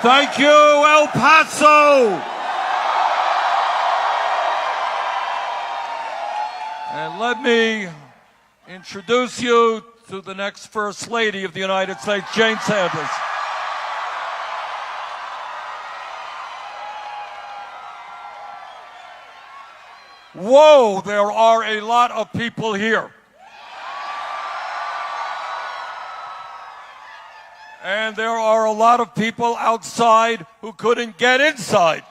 Thank you, El Paso. And let me introduce you to the next First Lady of the United States, Jane Sanders. Whoa, there are a lot of people here. And there are a lot of people outside who couldn't get inside.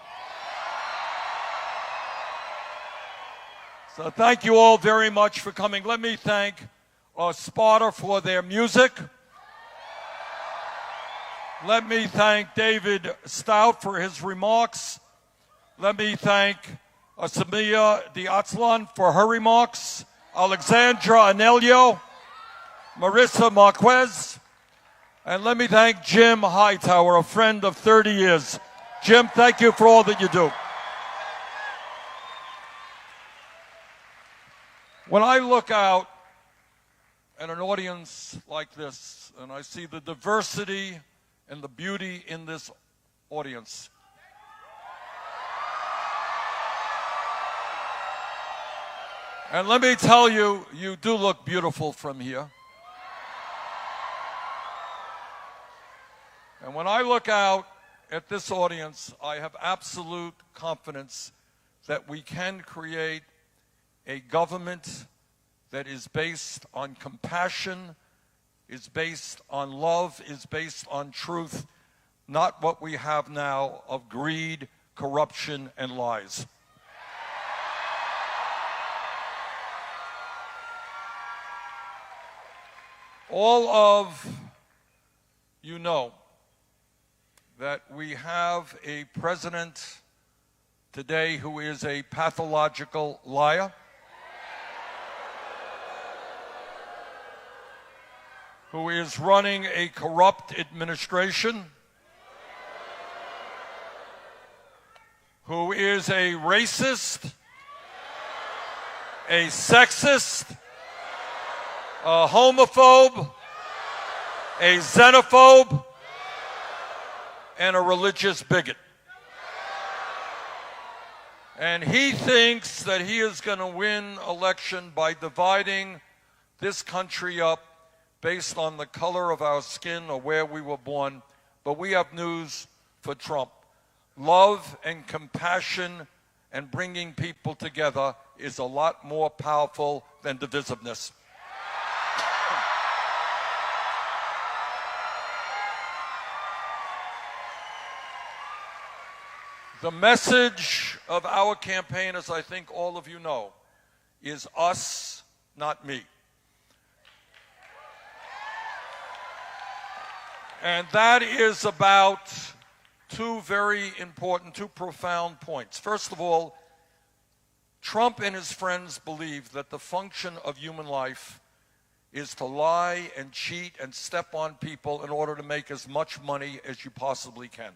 So thank you all very much for coming. Let me thank Sparta for their music. Let me thank David Stout for his remarks. Let me thank Samia Diatzlan for her remarks. Alexandra Anelio, Marissa Marquez. And let me thank Jim Hightower, a friend of 30 years. Jim, thank you for all that you do. When I look out at an audience like this, and I see the diversity and the beauty in this audience, and let me tell you, you do look beautiful from here. And when I look out at this audience, I have absolute confidence that we can create a government that is based on compassion, is based on love, is based on truth, not what we have now of greed, corruption, and lies. All of you know that we have a president today who is a pathological liar, who is running a corrupt administration, who is a racist, a sexist, a homophobe, a xenophobe, and a religious bigot. And he thinks that he is going to win election by dividing this country up based on the color of our skin or where we were born. But we have news for Trump. Love and compassion and bringing people together is a lot more powerful than divisiveness. The message of our campaign, as I think all of you know, is us, not me. And that is about two very important, two profound points. First of all, Trump and his friends believe that the function of human life is to lie and cheat and step on people in order to make as much money as you possibly can.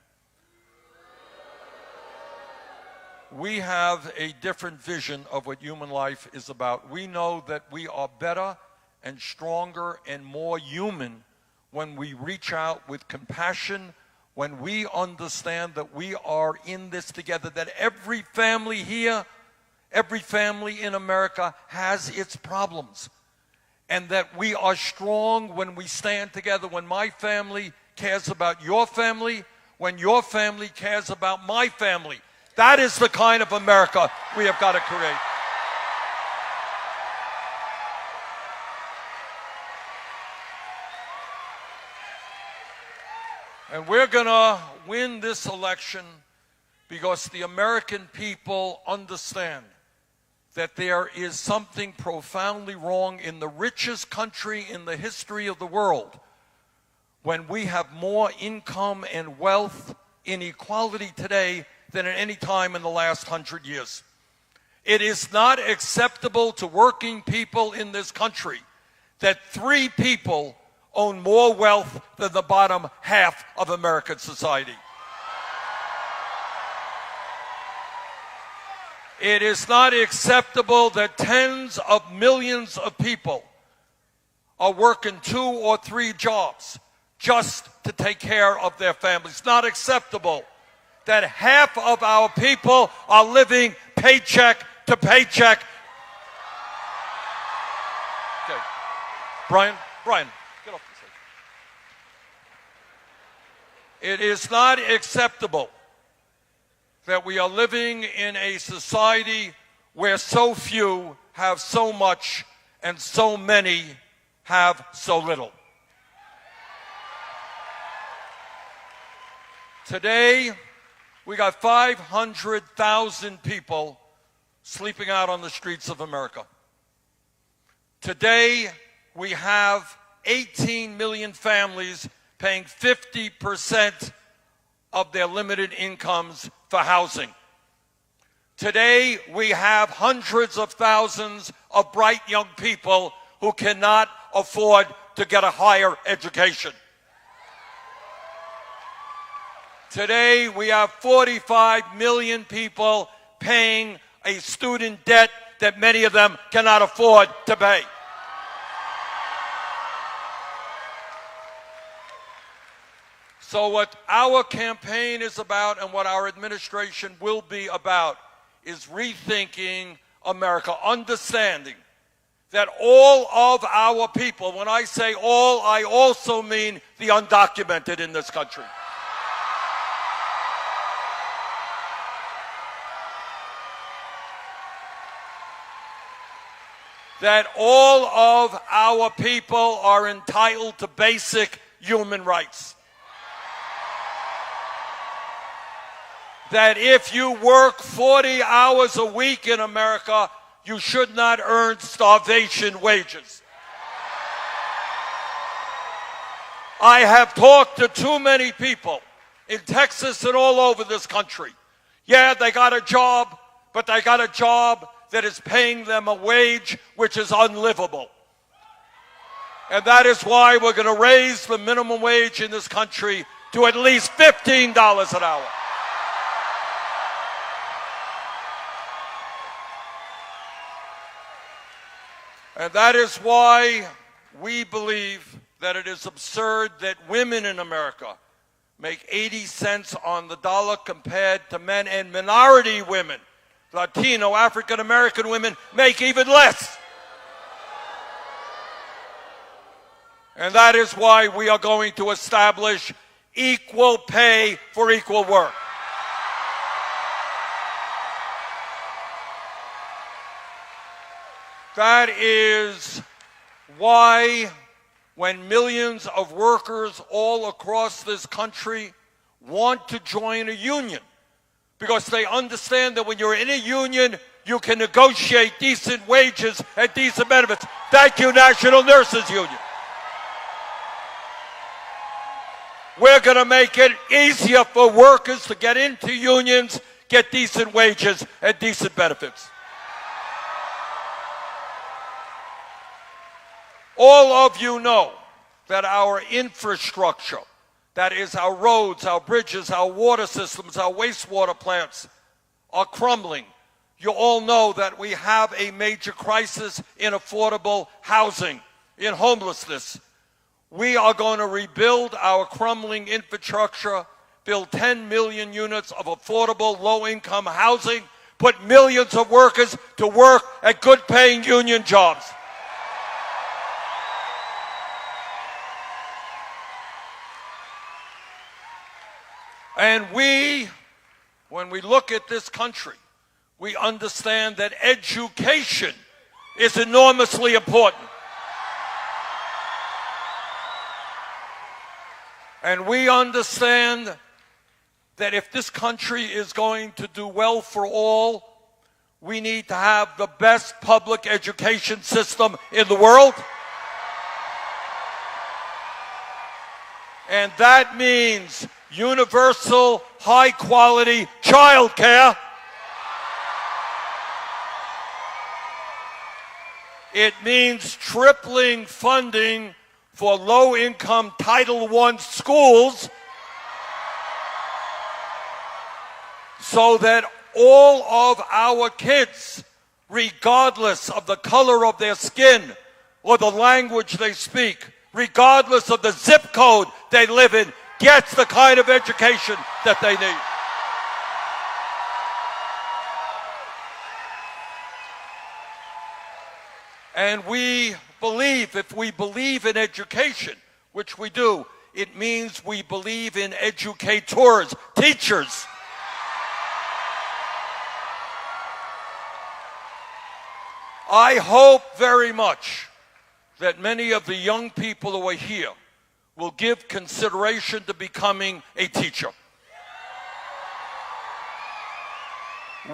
We have a different vision of what human life is about. We know that we are better and stronger and more human when we reach out with compassion, when we understand that we are in this together, that every family here, every family in America has its problems, and that we are strong when we stand together, when my family cares about your family, when your family cares about my family. That is the kind of America we have got to create. And we're going to win this election because the American people understand that there is something profoundly wrong in the richest country in the history of the world when we have more income and wealth inequality today than at any time in the last 100 years. It is not acceptable to working people in this country that 3 people own more wealth than the bottom half of American society. It is not acceptable that tens of millions of people are working 2 or 3 jobs just to take care of their families. It's not acceptable that half of our people are living paycheck to paycheck. Okay. Brian, get off the stage. It is not acceptable that we are living in a society where so few have so much and so many have so little. Today, we got 500,000 people sleeping out on the streets of America. Today, we have 18 million families paying 50% of their limited incomes for housing. Today, we have hundreds of thousands of bright young people who cannot afford to get a higher education. Today, we have 45 million people paying a student debt that many of them cannot afford to pay. So what our campaign is about and what our administration will be about is rethinking America, understanding that all of our people, when I say all, I also mean the undocumented in this country. That all of our people are entitled to basic human rights. That if you work 40 hours a week in America, you should not earn starvation wages. I have talked to too many people in Texas and all over this country. Yeah, they got a job, but they got a job that is paying them a wage which is unlivable. And that is why we're going to raise the minimum wage in this country to at least $15 an hour. And that is why we believe that it is absurd that women in America make 80 cents on the dollar compared to men, and minority women, Latino, African American women, make even less. And that is why we are going to establish equal pay for equal work. That is why when millions of workers all across this country want to join a union, because they understand that when you're in a union, you can negotiate decent wages and decent benefits. Thank you, National Nurses Union. We're going to make it easier for workers to get into unions, get decent wages and decent benefits. All of you know that our infrastructure, that is our roads, our bridges, our water systems, our wastewater plants, are crumbling. You all know that we have a major crisis in affordable housing, in homelessness. We are going to rebuild our crumbling infrastructure, build 10 million units of affordable low-income housing, put millions of workers to work at good-paying union jobs. And when we look at this country, we understand that education is enormously important. And we understand that if this country is going to do well for all, we need to have the best public education system in the world. And that means universal, high-quality child care. It means tripling funding for low-income Title I schools so that all of our kids, regardless of the color of their skin or the language they speak, regardless of the zip code they live in gets the kind of education that they need. And we believe, if we believe in education, which we do, it means we believe in educators, teachers. I hope very much that many of the young people who are here will give consideration to becoming a teacher.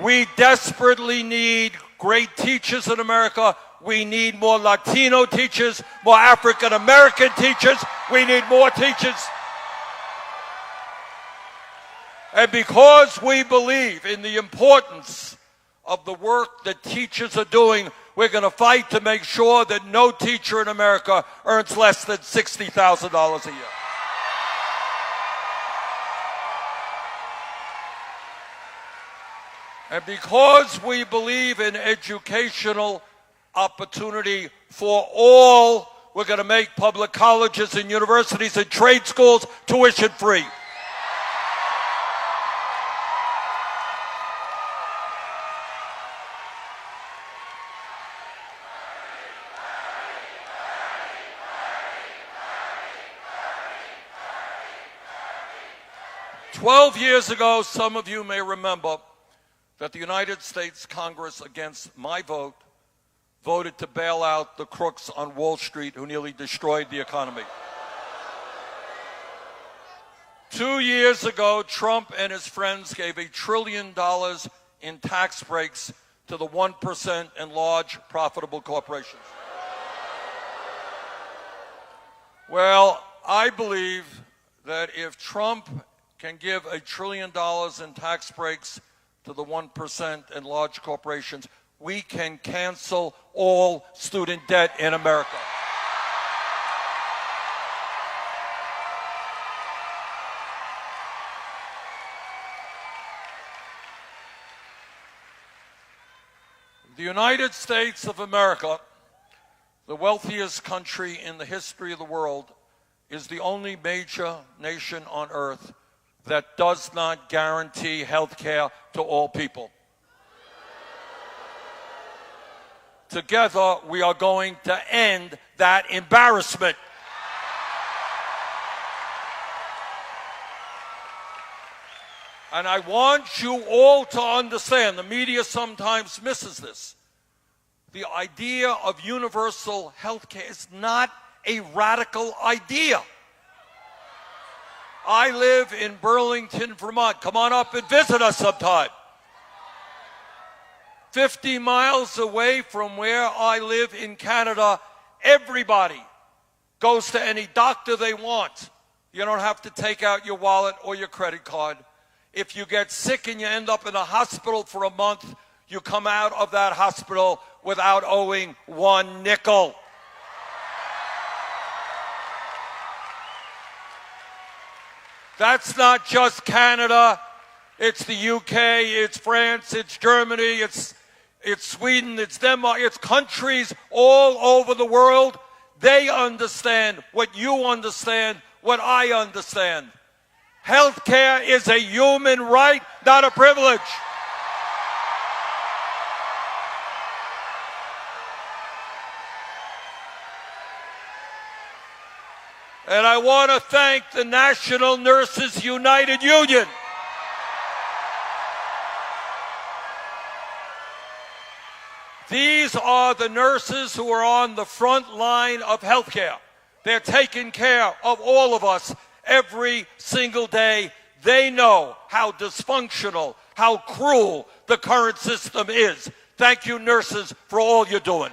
We desperately need great teachers in America. We need more Latino teachers, more African American teachers. We need more teachers. And because we believe in the importance of the work that teachers are doing, we're going to fight to make sure that no teacher in America earns less than $60,000 a year. And because we believe in educational opportunity for all, we're going to make public colleges and universities and trade schools tuition free. "12 years ago, some of you may remember that the United States Congress, against my vote, voted to bail out the crooks on Wall Street who nearly destroyed the economy. 2 years ago, Trump and his friends gave $1 trillion in tax breaks to the 1% and large profitable corporations. Well, I believe that if Trump can give $1 trillion in tax breaks to the 1% and large corporations, we can cancel all student debt in America. The United States of America, the wealthiest country in the history of the world, is the only major nation on earth that does not guarantee health care to all people. Together, we are going to end that embarrassment. And I want you all to understand, the media sometimes misses this. The idea of universal health care is not a radical idea. I live in Burlington, Vermont. Come on up and visit us sometime. 50 miles away from where I live in Canada, everybody goes to any doctor they want. You don't have to take out your wallet or your credit card. If you get sick and you end up in a hospital for a month, you come out of that hospital without owing one nickel. That's not just Canada. It's the UK, it's France, it's Germany, it's Sweden, it's Denmark, it's countries all over the world. They understand what you understand, what I understand. Health care is a human right, not a privilege. And I want to thank the National Nurses United Union. These are the nurses who are on the front line of healthcare. They're taking care of all of us every single day. They know how dysfunctional, how cruel the current system is. Thank you, nurses, for all you're doing.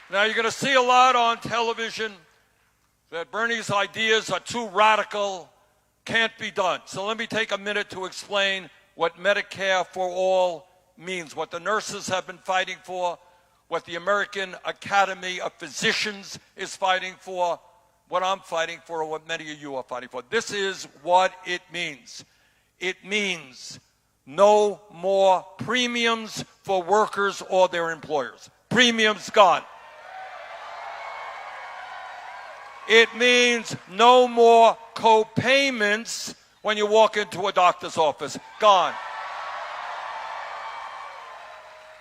Now, you're going to see a lot on television that Bernie's ideas are too radical, can't be done. So let me take a minute to explain what Medicare for All means, what the nurses have been fighting for, what the American Academy of Physicians is fighting for, what I'm fighting for, and what many of you are fighting for. This is what it means. It means no more premiums for workers or their employers. premiums gone. It means no more co-payments when you walk into a doctor's office. Gone.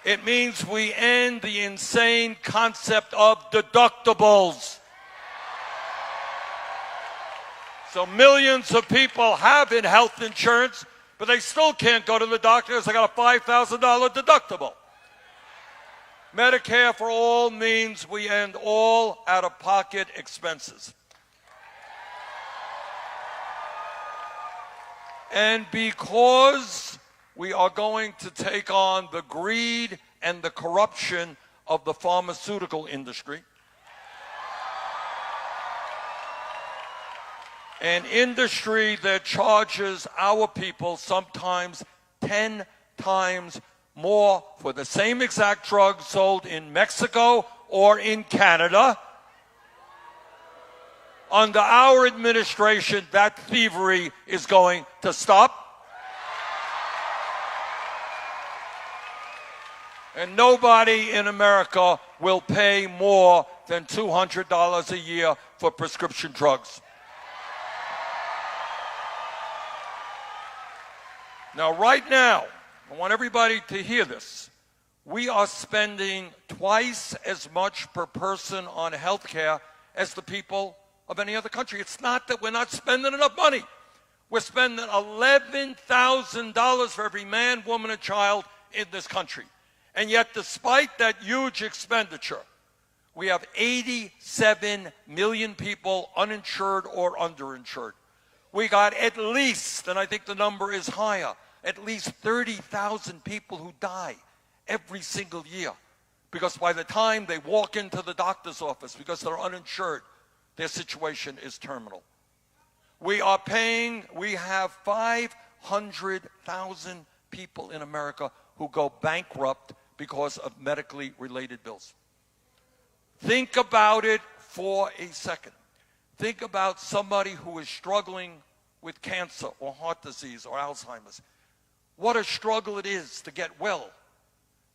It means we end the insane concept of deductibles. So millions of people have health insurance, but they still can't go to the doctor because they got a $5,000 deductible. Medicare for all means we end all out-of-pocket expenses. And because we are going to take on the greed and the corruption of the pharmaceutical industry, an industry that charges our people sometimes 10 times more for the same exact drug sold in Mexico or in Canada. Under our administration, that thievery is going to stop. And nobody in America will pay more than $200 a year for prescription drugs. Now, right now, I want everybody to hear this. We are spending twice as much per person on health care as the people of any other country. It's not that we're not spending enough money. We're spending $11,000 for every man, woman, and child in this country. And yet, despite that huge expenditure, we have 87 million people uninsured or underinsured. We got at least, and I think the number is higher, at least 30,000 people who die every single year because by the time they walk into the doctor's office, because they're uninsured, their situation is terminal. We have 500,000 people in America who go bankrupt because of medically related bills. Think about it for a second. Think about somebody who is struggling with cancer or heart disease or Alzheimer's. What a struggle it is to get well.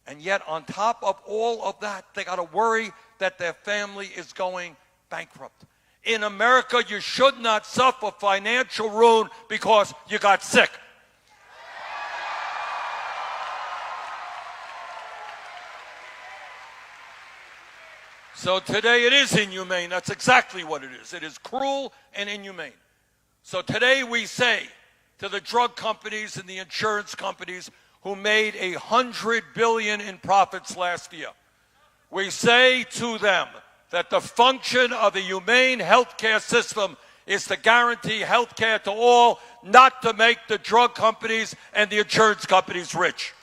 And yet on top of all of that, they got to worry that their family is going bankrupt. In America, you should not suffer financial ruin because you got sick. So today it is inhumane. That's exactly what it is. It is cruel and inhumane. So today we say to the drug companies and the insurance companies who made $100 billion in profits last year, we say to them that the function of the humane healthcare system is to guarantee healthcare to all, not to make the drug companies and the insurance companies rich.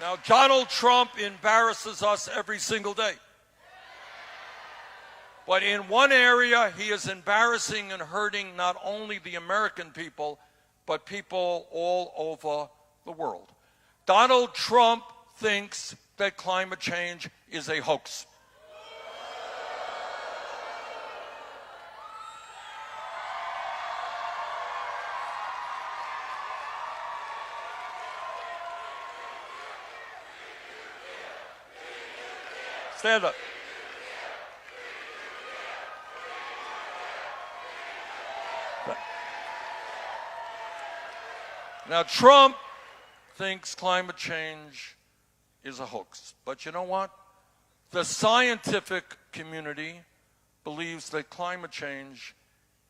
Now, Donald Trump embarrasses us every single day. But in one area, he is embarrassing and hurting not only the American people, but people all over the world. Donald Trump thinks that climate change is a hoax. Stand up. Now, Trump thinks climate change is a hoax. But you know what? The scientific community believes that climate change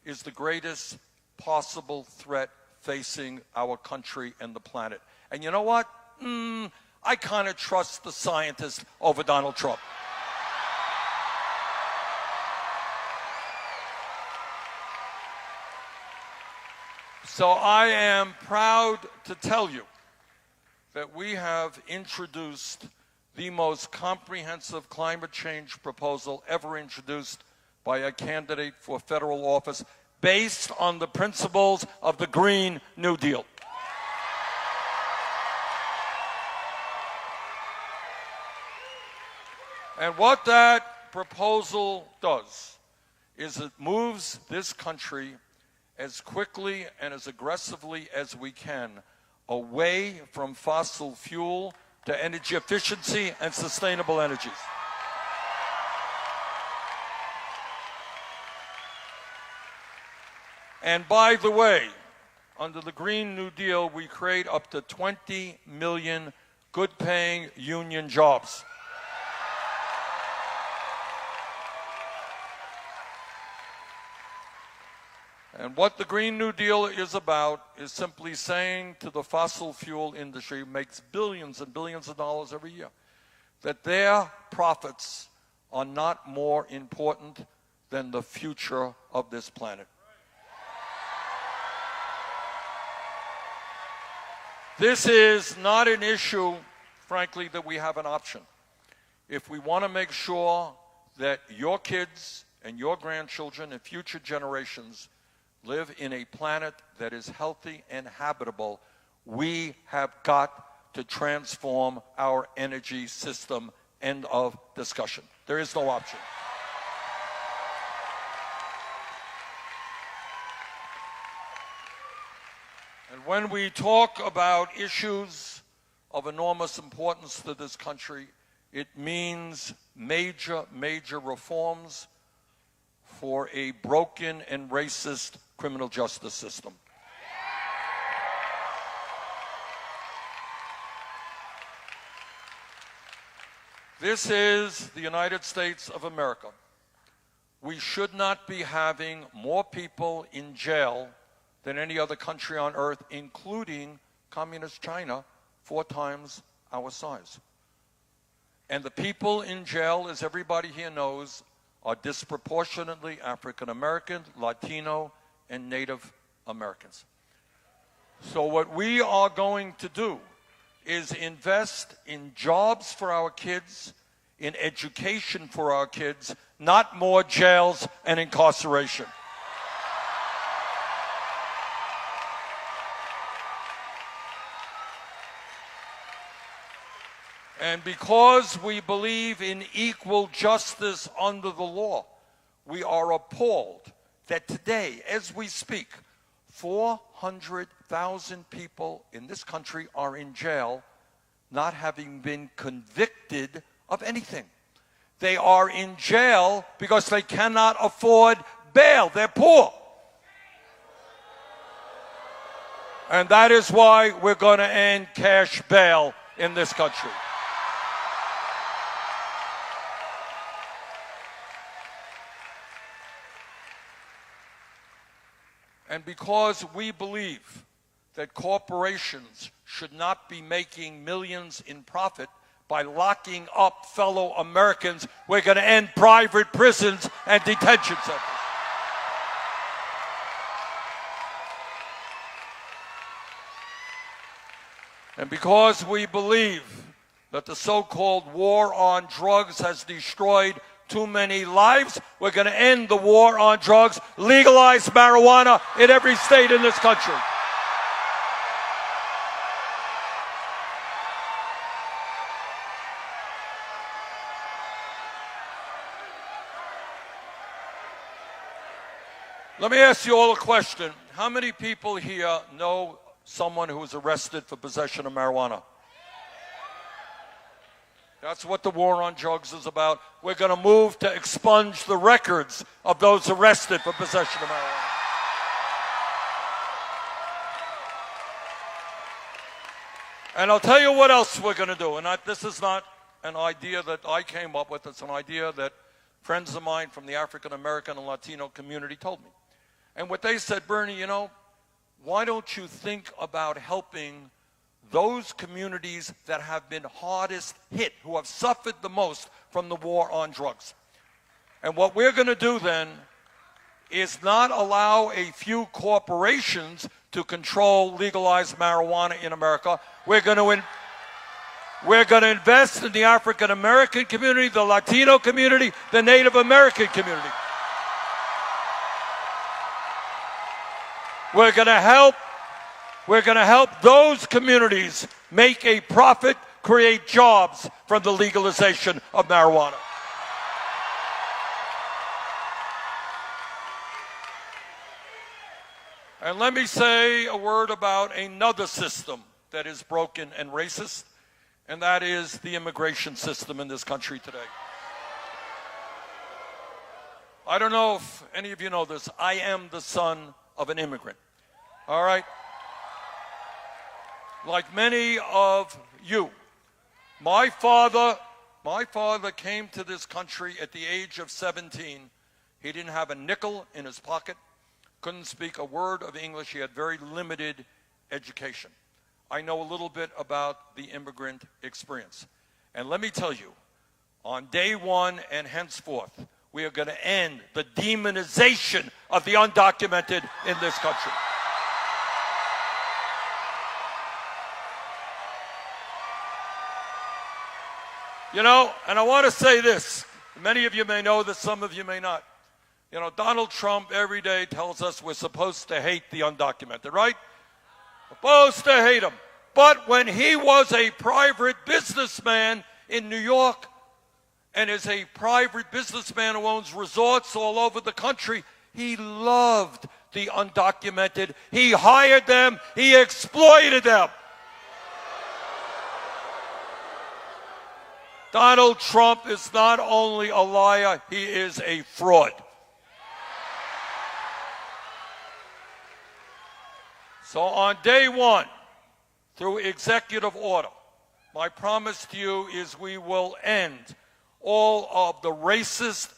is the greatest possible threat facing our country and the planet. And you know what? I kind of trust the scientists over Donald Trump. So I am proud to tell you that we have introduced the most comprehensive climate change proposal ever introduced by a candidate for federal office based on the principles of the Green New Deal. And what that proposal does is it moves this country as quickly and as aggressively as we can away from fossil fuel to energy efficiency and sustainable energies. And by the way, under the Green New Deal, we create up to 20 million good-paying union jobs. And what the Green New Deal is about is simply saying to the fossil fuel industry, makes billions and billions of dollars every year, that their profits are not more important than the future of this planet. This is not an issue, frankly, that we have an option. If we want to make sure that your kids and your grandchildren and future generations live in a planet that is healthy and habitable, we have got to transform our energy system. End of discussion. There is no option. And when we talk about issues of enormous importance to this country, it means major, major reforms for a broken and racist criminal justice system. This is the United States of America. We should not be having more people in jail than any other country on earth, including communist China, 4 times our size. And the people in jail, as everybody here knows, are disproportionately African American, Latino, and Native Americans. So what we are going to do is invest in jobs for our kids, in education for our kids, not more jails and incarceration. And because we believe in equal justice under the law, we are appalled that today, as we speak, 400,000 people in this country are in jail not having been convicted of anything. They are in jail because they cannot afford bail. They're poor. And that is why we're going to end cash bail in this country. And because we believe that corporations should not be making millions in profit by locking up fellow Americans, we're going to end private prisons and detention centers. And because we believe that the so-called war on drugs has destroyed too many lives, we're going to end the war on drugs, legalize marijuana in every state in this country. Let me ask you all a question. How many people here know someone who was arrested for possession of marijuana? That's what the war on drugs is about. We're going to move to expunge the records of those arrested for possession of marijuana. And I'll tell you what else we're going to do. And this is not an idea that I came up with. It's an idea that friends of mine from the African American and Latino community told me. And what they said, Bernie, you know, why don't you think about helping those communities that have been hardest hit, who have suffered the most from the war on drugs? And what we're going to do then is not allow a few corporations to control legalized marijuana in America. We're going to invest in the African American community, the Latino community, the Native American community. We're going to help those communities make a profit, create jobs from the legalization of marijuana. And let me say a word about another system that is broken and racist, and that is the immigration system in this country today. I don't know if any of you know this. I am the son of an immigrant. All right? Like many of you, my father came to this country at the age of 17. He didn't have a nickel in his pocket, couldn't speak a word of English. He had very limited education. I know a little bit about the immigrant experience. And let me tell you, on day one and henceforth, we are going to end the demonization of the undocumented in this country. You know, and I want to say this. Many of you may know this, some of you may not. You know, Donald Trump every day tells us we're supposed to hate the undocumented, right? Supposed to hate them. But when he was a private businessman in New York, and is a private businessman who owns resorts all over the country, he loved the undocumented. He hired them. He exploited them. Donald Trump is not only a liar, he is a fraud. So on day one, through executive order, my promise to you is we will end all of the racist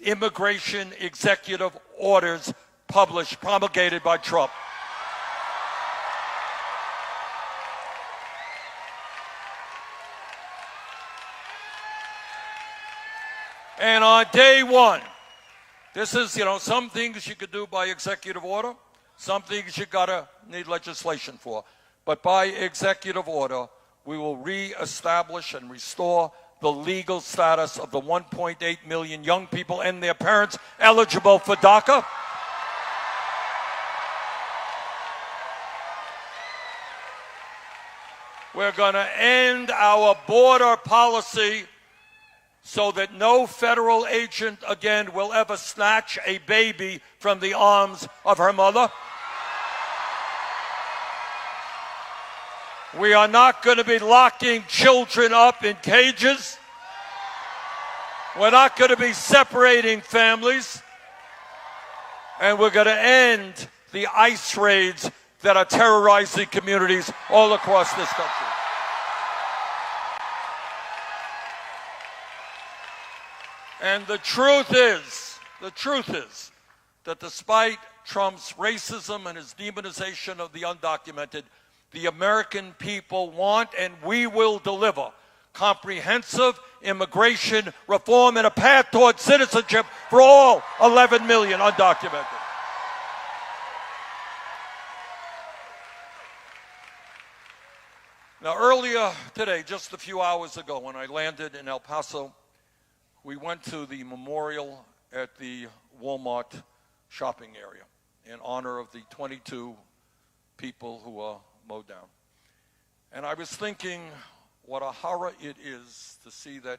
immigration executive orders promulgated by Trump. And on day one, this is, some things you could do by executive order, some things you need legislation for. But by executive order, we will reestablish and restore the legal status of the 1.8 million young people and their parents eligible for DACA. We're going to end our border policy so that no federal agent again will ever snatch a baby from the arms of her mother. We are not going to be locking children up in cages. We're not going to be separating families. And we're going to end the ICE raids that are terrorizing communities all across this country. And the truth is that despite Trump's racism and his demonization of the undocumented, the American people want and we will deliver comprehensive immigration reform and a path toward citizenship for all 11 million undocumented. Now, earlier today, just a few hours ago, when I landed in El Paso, we went to the memorial at the Walmart shopping area in honor of the 22 people who were mowed down. And I was thinking what a horror it is to see that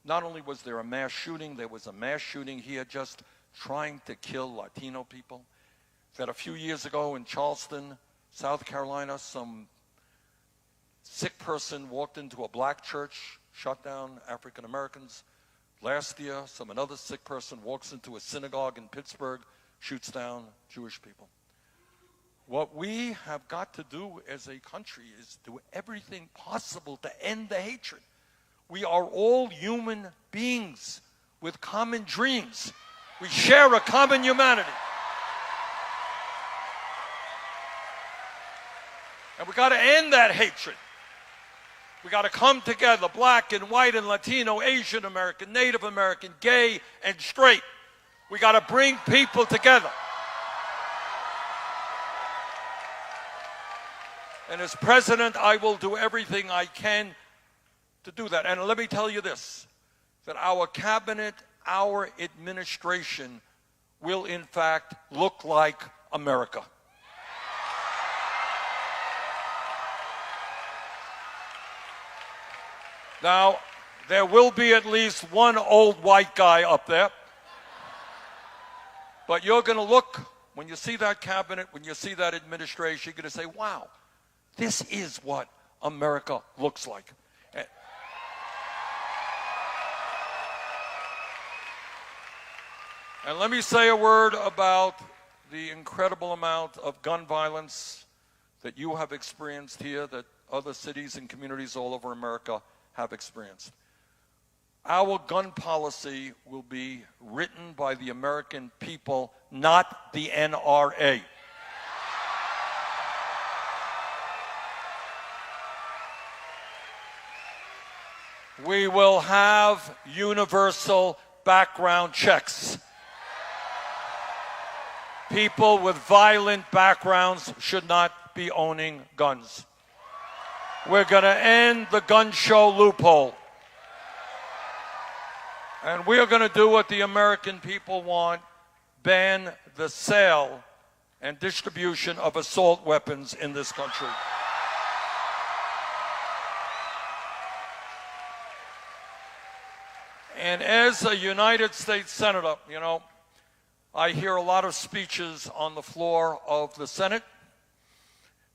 not only was there a mass shooting, there was a mass shooting here just trying to kill Latino people. That a few years ago in Charleston, South Carolina, some sick person walked into a black church, shot down African Americans. Last year, another sick person walks into a synagogue in Pittsburgh, shoots down Jewish people. What we have got to do as a country is do everything possible to end the hatred. We are all human beings with common dreams. We share a common humanity. And we got to end that hatred. We got to come together, black and white and Latino, Asian American, Native American, gay and straight. We got to bring people together. And as president, I will do everything I can to do that. And let me tell you this, that our cabinet, our administration will in fact look like America. Now, there will be at least one old white guy up there, but you're going to look when you see that cabinet, when you see that administration, you're going to say, wow, this is what America looks like. And let me say a word about the incredible amount of gun violence that you have experienced here, that other cities and communities all over America have experienced. Our gun policy will be written by the American people, not the NRA. We will have universal background checks. People with violent backgrounds should not be owning guns. We're going to end the gun show loophole. And we are going to do what the American people want, ban the sale and distribution of assault weapons in this country. And as a United States Senator, you know, I hear a lot of speeches on the floor of the Senate,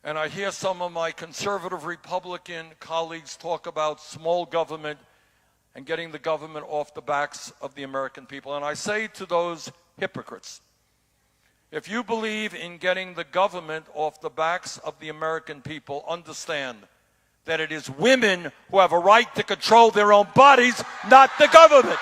and I hear some of my conservative Republican colleagues talk about small government and getting the government off the backs of the American people. And I say to those hypocrites, if you believe in getting the government off the backs of the American people, understand that it is women who have a right to control their own bodies, not the government.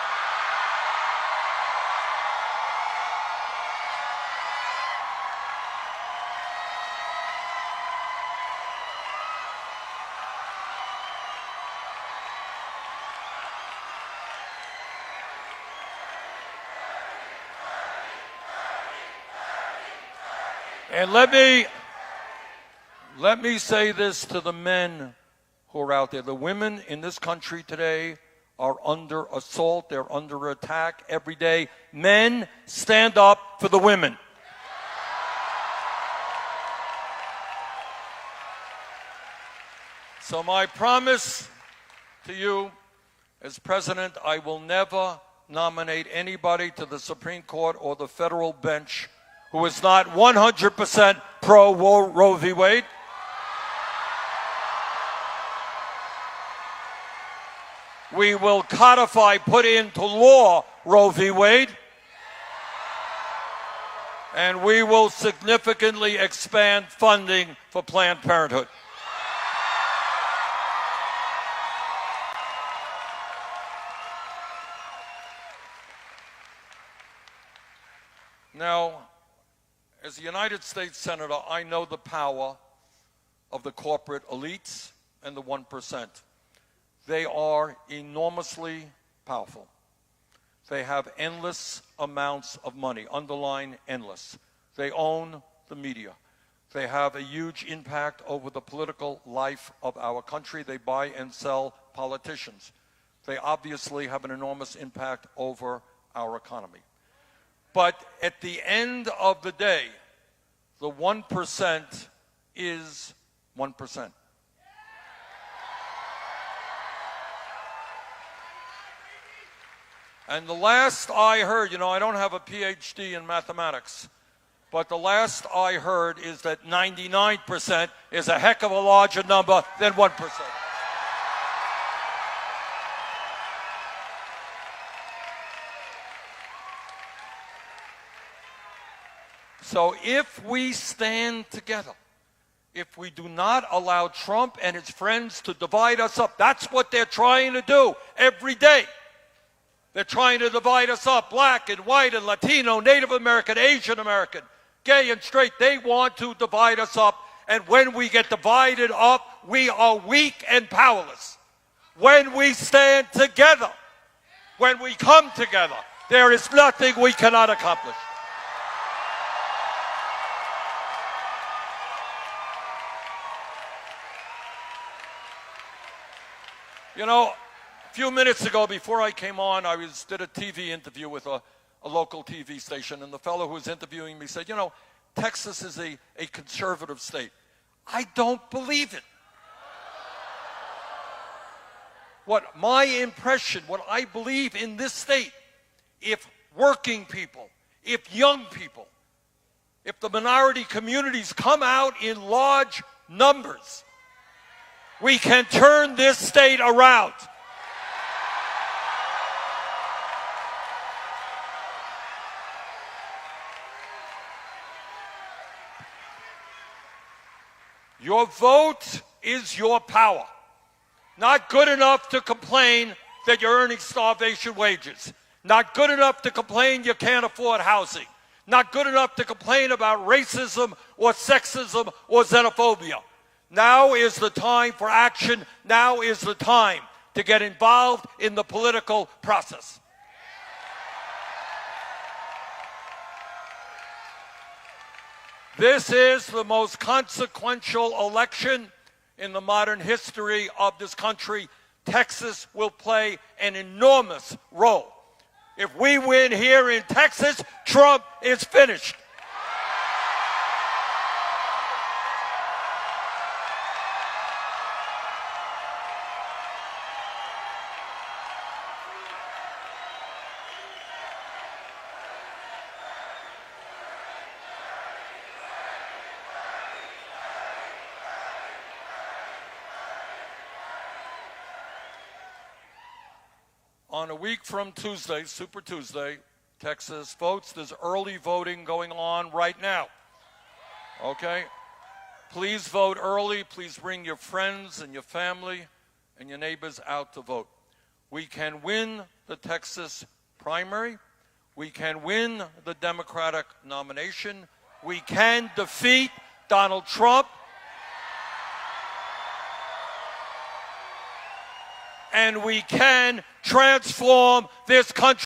And let me say this to the men who are out there. The women in this country today are under assault. They're under attack every day. Men, stand up for the women. So my promise to you as president, I will never nominate anybody to the Supreme Court or the federal bench who is not 100% pro-Roe v. Wade. We will codify, put into law Roe v. Wade, and we will significantly expand funding for Planned Parenthood. Now, as a United States Senator, I know the power of the corporate elites and the 1%. They are enormously powerful. They have endless amounts of money, underline endless. They own the media. They have a huge impact over the political life of our country. They buy and sell politicians. They obviously have an enormous impact over our economy. But at the end of the day, the 1% is 1%. And the last I heard, you know, I don't have a PhD in mathematics, but the last I heard is that 99% is a heck of a larger number than 1%. So if we stand together, if we do not allow Trump and his friends to divide us up, that's what they're trying to do every day. They're trying to divide us up, black and white and Latino, Native American, Asian American, gay and straight. They want to divide us up, and when we get divided up, we are weak and powerless. When we stand together, when we come together, there is nothing we cannot accomplish. You know, a few minutes ago, before I came on, did a TV interview with a local TV station, and the fellow who was interviewing me said, you know, Texas is a conservative state. I don't believe it. What my impression, what I believe in this state, if working people, if young people, if the minority communities come out in large numbers, we can turn this state around. Your vote is your power. Not good enough to complain that you're earning starvation wages. Not good enough to complain you can't afford housing. Not good enough to complain about racism or sexism or xenophobia. Now is the time for action. Now is the time to get involved in the political process. This is the most consequential election in the modern history of this country. Texas will play an enormous role. If we win here in Texas, Trump is finished. On a week from Tuesday, Super Tuesday, Texas votes. There's early voting going on right now. Okay? Please vote early. Please bring your friends and your family and your neighbors out to vote. We can win the Texas primary. We can win the Democratic nomination. We can defeat Donald Trump. And we can transform this country.